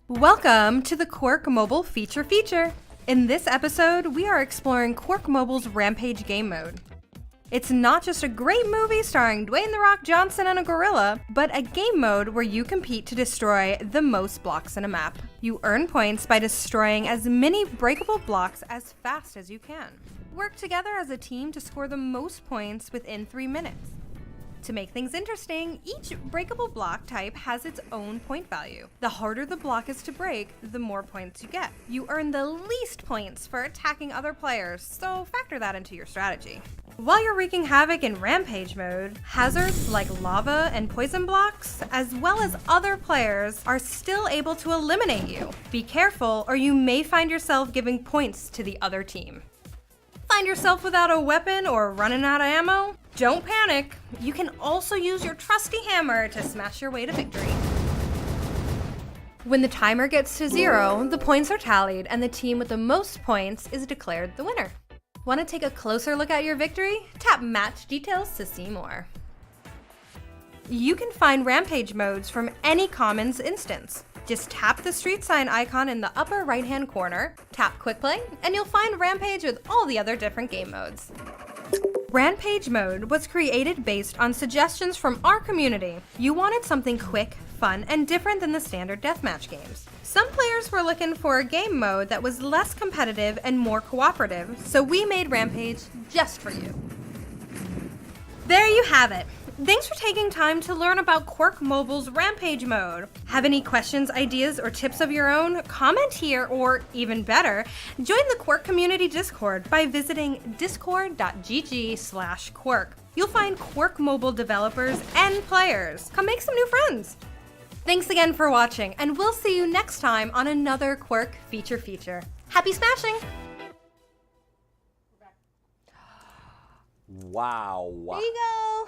Welcome to the Q.U.I.R.K Mobile Feature. In this episode, we are exploring Q.U.I.R.K Mobile's Rampage game mode. It's not just a great movie starring Dwayne "The Rock" Johnson and a gorilla, but a game mode where you compete to destroy the most blocks in a map. You earn points by destroying as many breakable blocks as fast as you can. Work together as a team to score the most points within 3 minutes. To make things interesting, each breakable block type has its own point value. The harder the block is to break, the more points you get. You earn the least points for attacking other players, so factor that into your strategy. While you're wreaking havoc in Rampage mode, hazards like lava and poison blocks, as well as other players, are still able to eliminate you. Be careful, or you may find yourself giving points to the other team. Find yourself without a weapon or running out of ammo? Don't panic. You can also use your trusty hammer to smash your way to victory. When the timer gets to 0, the points are tallied and the team with the most points is declared the winner. Want to take a closer look at your victory? Tap match details to see more. You can find Rampage modes from any Commons instance. Just tap the street sign icon in the upper right-hand corner, tap Quick Play, and you'll find Rampage with all the other different game modes. Rampage mode was created based on suggestions from our community. You wanted something quick, fun, and different than the standard deathmatch games. Some players were looking for a game mode that was less competitive and more cooperative, so we made Rampage just for you. There you have it. Thanks for taking time to learn about Q.U.I.R.K Mobile's Rampage mode. Have any questions, ideas, or tips of your own? Comment here, or even better, join the Q.U.I.R.K community Discord by visiting discord.gg/Q.U.I.R.K. You'll find Q.U.I.R.K Mobile developers and players. Come make some new friends. Thanks again for watching, and we'll see you next time on another Q.U.I.R.K feature. Happy smashing! Wow. There you go.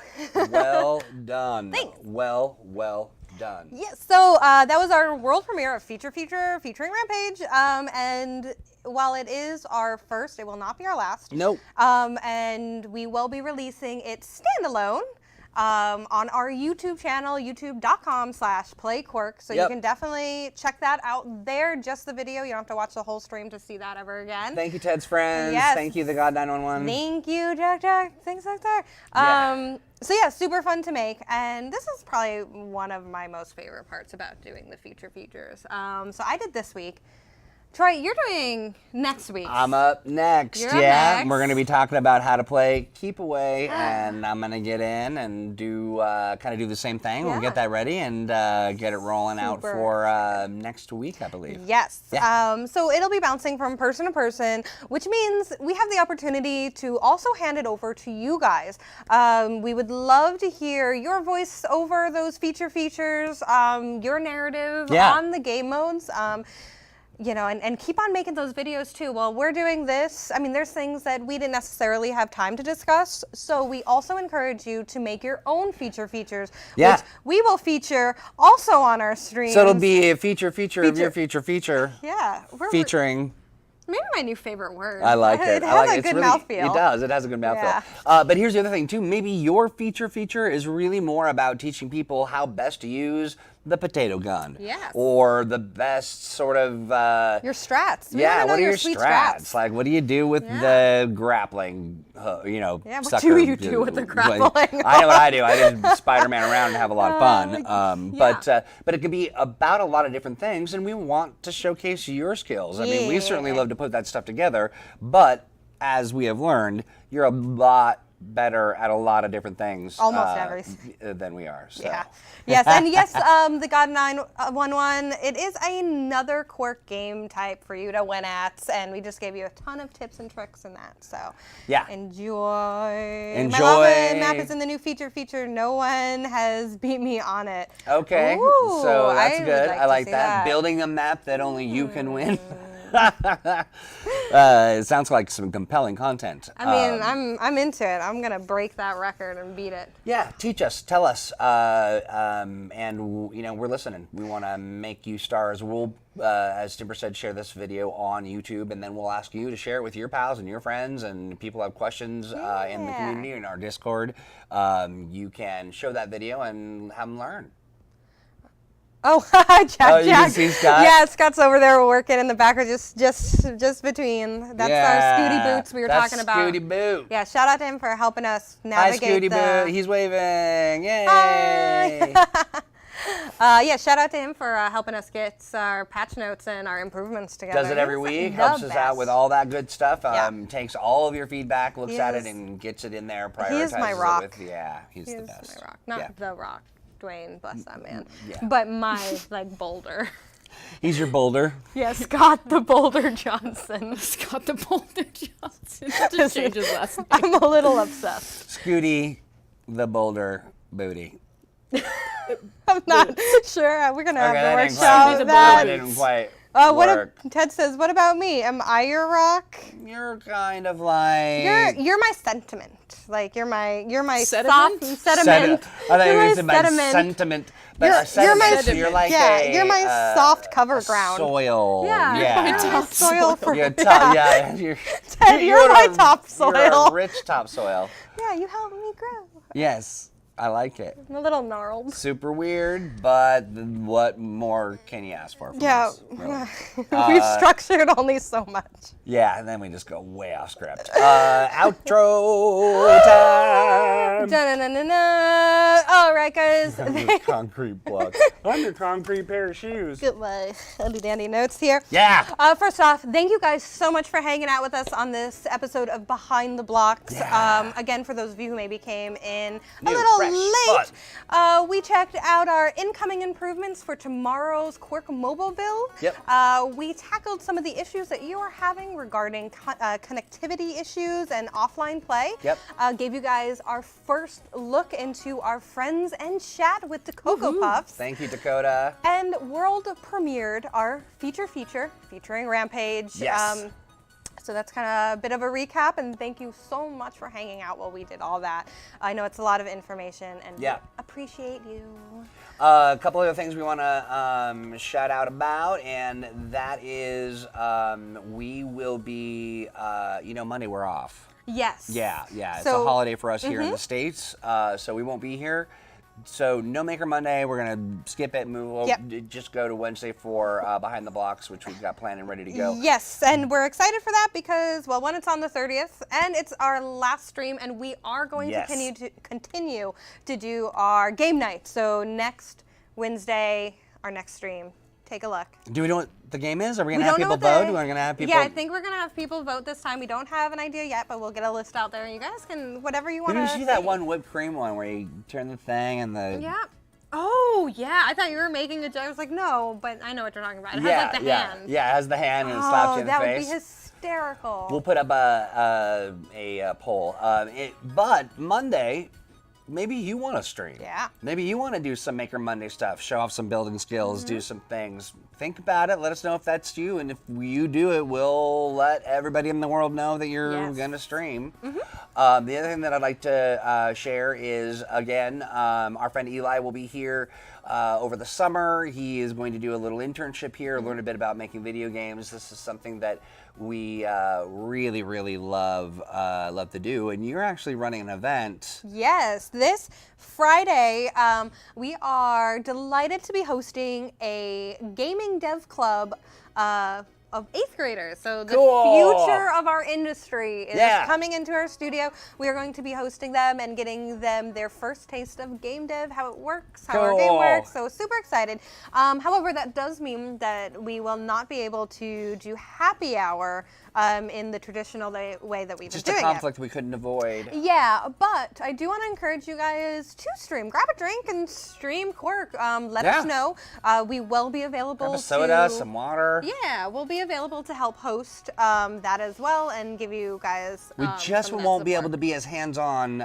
Well done. Thanks. Well done. Yes, so that was our world premiere of Feature featuring Rampage, and while it is our first, it will not be our last. Nope. And we will be releasing it standalone on our YouTube channel, youtube.com/playquirk. So you Yep. can definitely check that out there. Just the video. You don't have to watch the whole stream to see that ever again. Thank you, Ted's friends. Yes. Thank you, the God 911. Thank you, Jack. Thanks, Doctor. Yeah. So yeah, super fun to make, and this is probably one of my most favorite parts about doing the features. So I did this week. Troy, you're doing next week. I'm up next. You're up yeah, next. we're going to be talking about how to play Keep Away, and I'm going to get in and do kind of do the same thing. We'll Yeah. get that ready and get it rolling out Super for next week, I believe. Yes. Yeah. So it'll be bouncing from person to person, which means we have the opportunity to also hand it over to you guys. We would love to hear your voice over those features, your narrative Yeah. on the game modes. You know, and keep on making those videos too. While we're doing this, I mean, there's things that we didn't necessarily have time to discuss. So we also encourage you to make your own features, Yeah. which we will feature also on our stream. So it'll be a feature of your feature. Yeah. Featuring. Maybe my new favorite word. I like it. It I has like a it. It's good really, mouthfeel. It does. It has a good mouthfeel. Yeah. But here's the other thing too. Maybe your feature is really more about teaching people how best to use the potato gun. Yes. Or the best sort of. Your strats. We Yeah. wanna know What are your sweet strats? Like, what do you do with Yeah. the grappling? Yeah, what sucker? do you do with the grappling? I know what I do. I just Spider-Man around and have a lot of fun. yeah. But it can be about a lot of different things, and we want to showcase your skills. I mean, we certainly Yeah. love to put that stuff together, but as we have learned, you're a lot better at a lot of different things Almost everything. than we are. So. Yeah. Yes, and yes, the God 911, it is another Q.U.I.R.K game type for you to win at, and we just gave you a ton of tips and tricks in that. So Yeah. enjoy. My lava map is in the new feature. No one has beat me on it. Okay, Ooh, so that's I would good. like I to like see that. that. Building a map that only you can win. It sounds like some compelling content. I mean, I'm into it. I'm gonna break that record and beat it. Yeah, teach us, tell us, and we're listening. We want to make you stars. We'll, as Timber said, share this video on YouTube, and then we'll ask you to share it with your pals and your friends, and people have questions in the Yeah. community in our Discord. You can show that video and have them learn. Oh, Jack. Oh, you can see Scott? Yeah, Scott's over there working in the background, just between. That's our Scooty Boots we were talking about. Scooty Boot. Yeah, shout out to him for helping us Hi, navigate Scooty Boot. He's waving. Yay! Yeah, shout out to him for helping us get our patch notes and our improvements together. Does it every He's week, the helps us out best. with all that good stuff. Yeah. Takes all of your feedback, looks He at it, is- and gets it in there, He prioritizes is my it rock. with, yeah, he's He the is best. my rock, not Yeah. the rock. Dwayne, bless that man. Yeah. But my boulder. He's your boulder. Yeah, Scott the Boulder Johnson. Scott the Boulder Johnson. Just change his last name. I'm a little obsessed. Scooty the boulder booty. I'm not sure. We're gonna have to that work didn't out quite, that. that didn't quite What work. Ted says, what about me? Am I your rock? You're kind of like... You're my sentiment. Like you're my Sediment? soft sediment. I thought you You're were my saying my sediment. sentiment. But You're a sediment, my so you're like you're my soft cover ground. soil. Yeah, Yeah. you're my soil for You're yeah. You're Ted, you're my topsoil. You're a rich topsoil. Yeah, you help me grow. Yes, I like it. I'm a little gnarled. Super weird, but what more can you ask for from Yeah, us? Really? we've structured only so much. Yeah, and then we just go way off script. Outro time. Da-na-na-na-na. All right, guys. Concrete block. I'm your concrete pair of shoes. Get my handy dandy notes here. Yeah. First off, thank you guys so much for hanging out with us on this episode of Behind the Blocks. Yeah. Again, for those of you who maybe came in a New, little fresh late, we checked out our incoming improvements for tomorrow's Q.U.I.R.K mobile build. Yep. We tackled some of the issues that you are having regarding connectivity issues and offline play. Yep. Gave you guys our first look into our friends and chat with the Cocoa Puffs. Thank you, Dakota. And world premiered our feature featuring Rampage. Yes. So that's kind of a bit of a recap, and thank you so much for hanging out while we did all that. I know it's a lot of information, and we appreciate you. A couple other things we want to shout out about, and that is we will be, Monday we're off. Yes. Yeah, it's a So- holiday for us here in the States, so we won't be here. So no Maker Monday. We're gonna skip it. We'll just go to Wednesday for Behind the Blocks, which we've got planned and ready to go. Yes, and we're excited for that because, well, one, it's on the 30th, and it's our last stream, and we are going to continue to do our game night. So next Wednesday, our next stream. Take a look. Do we know what the game is? Are we We gonna have don't know people what vote? the- We're gonna have people. Yeah, I think we're gonna have people vote this time. We don't have an idea yet, but we'll get a list out there, and you guys can whatever you want Did to. you see that one whipped cream one where you turn the thing and the? Yeah. Oh yeah, I thought you were making a joke. I was like, no, but I know what you're talking about. It has like the hand. Yeah, it has the hand and it slaps you in the that face. would be hysterical. We'll put up a poll. But Monday, maybe you want to stream. Yeah. Maybe you want to do some Maker Monday stuff, show off some building skills, do some things. Think about it. Let us know if that's you. And if you do it, we'll let everybody in the world know that you're going to stream. The other thing that I'd like to share is, again, our friend Eli will be here over the summer. He is going to do a little internship here, learn a bit about making video games. This is something that we really, really love to do. And you're actually running an event. Yes, this Friday, we are delighted to be hosting a gaming dev club of 8th graders. So the future of our industry is coming into our studio. We are going to be hosting them and getting them their first taste of game dev, how it works, how our game works. So super excited. However, that does mean that we will not be able to do happy hour in the traditional way that we've been doing it. Just a conflict we couldn't avoid. Yeah, but I do want to encourage you guys to stream. Grab a drink and stream Q.U.I.R.K. Let us know. We will be available. Grab a soda, some water. Yeah, we'll be available to help host that as well and give you guys. We just won't be able to be as hands-on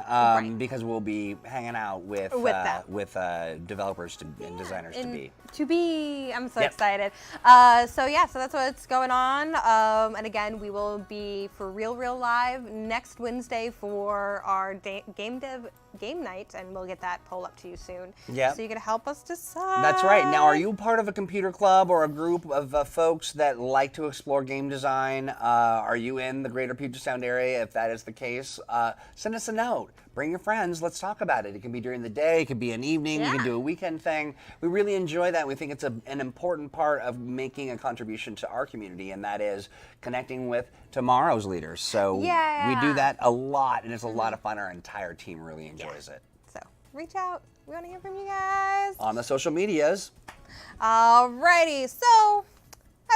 because we'll be hanging out with developers and designers to be. I'm so excited. So that's what's going on. And again, we will be for real live next Wednesday for our game night, and we'll get that poll up to you soon. Yeah. So you can help us decide. That's right. Now, are you part of a computer club or a group of folks that like to explore game design? Are you in the greater Puget Sound area? If that is the case, send us a note. Bring your friends. Let's talk about it. It can be during the day. It could be an evening. You can do a weekend thing. We really enjoy that. We think it's an important part of making a contribution to our community, and that is connecting with tomorrow's leaders. So we do that a lot, and it's a lot of fun. Our entire team really enjoys it. So reach out. We want to hear from you guys. On the social medias. Alrighty. So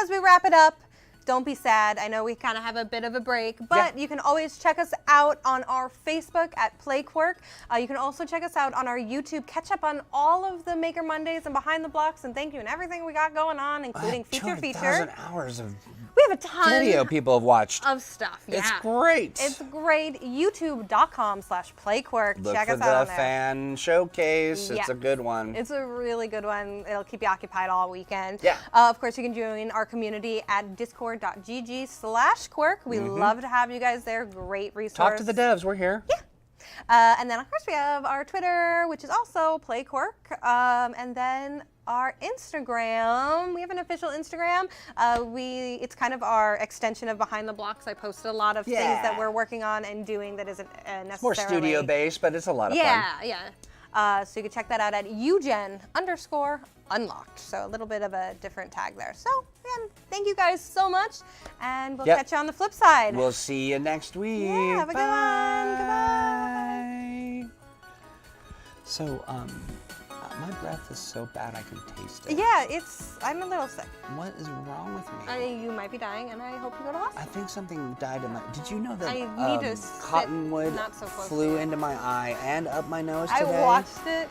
as we wrap it up, don't be sad. I know we kind of have a bit of a break, but you can always check us out on our Facebook at Play Q.U.I.R.K. You can also check us out on our YouTube. Catch up on all of the Maker Mondays and Behind the Blocks, and thank you and everything we got going on, including feature. 200,000 hours of We have a ton video people have watched. of stuff. Yeah. It's great. It's great. YouTube.com/PlayQuirk. Look Check for us out on the there. fan showcase. It's Yeah. a good one. It's a really good one. It'll keep you occupied all weekend. Yeah. Of course, you can join our community at discord.gg/Q.U.I.R.K. We love to have you guys there. Great resource. Talk to the devs. We're here. Yeah. And then, of course, we have our Twitter, which is also Play Q.U.I.R.K. And then our Instagram. We have an official Instagram. It's kind of our extension of Behind the Blocks. I posted a lot of things that we're working on and doing that isn't necessarily More studio based, but it's a lot of fun. Yeah. So you can check that out at UGen_unlocked. So a little bit of a different tag there. So again, thank you guys so much, and we'll catch you on the flip side. We'll see you next week. Yeah, have a good one. Goodbye. So, my breath is so bad I can taste it. Yeah, I'm a little sick. What is wrong with me? You might be dying, and I hope you go to hospital. I think something died in my. Did you know that I need to sit cottonwood not so close flew to you. into my eye and up my nose today? I watched it.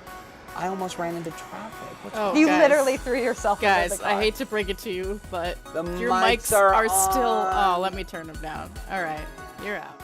I almost ran into traffic. You guys. literally threw yourself into Guys, the car. I hate to break it to you, but The your mics mics are are still. on. Oh, let me turn them down. All right, you're out.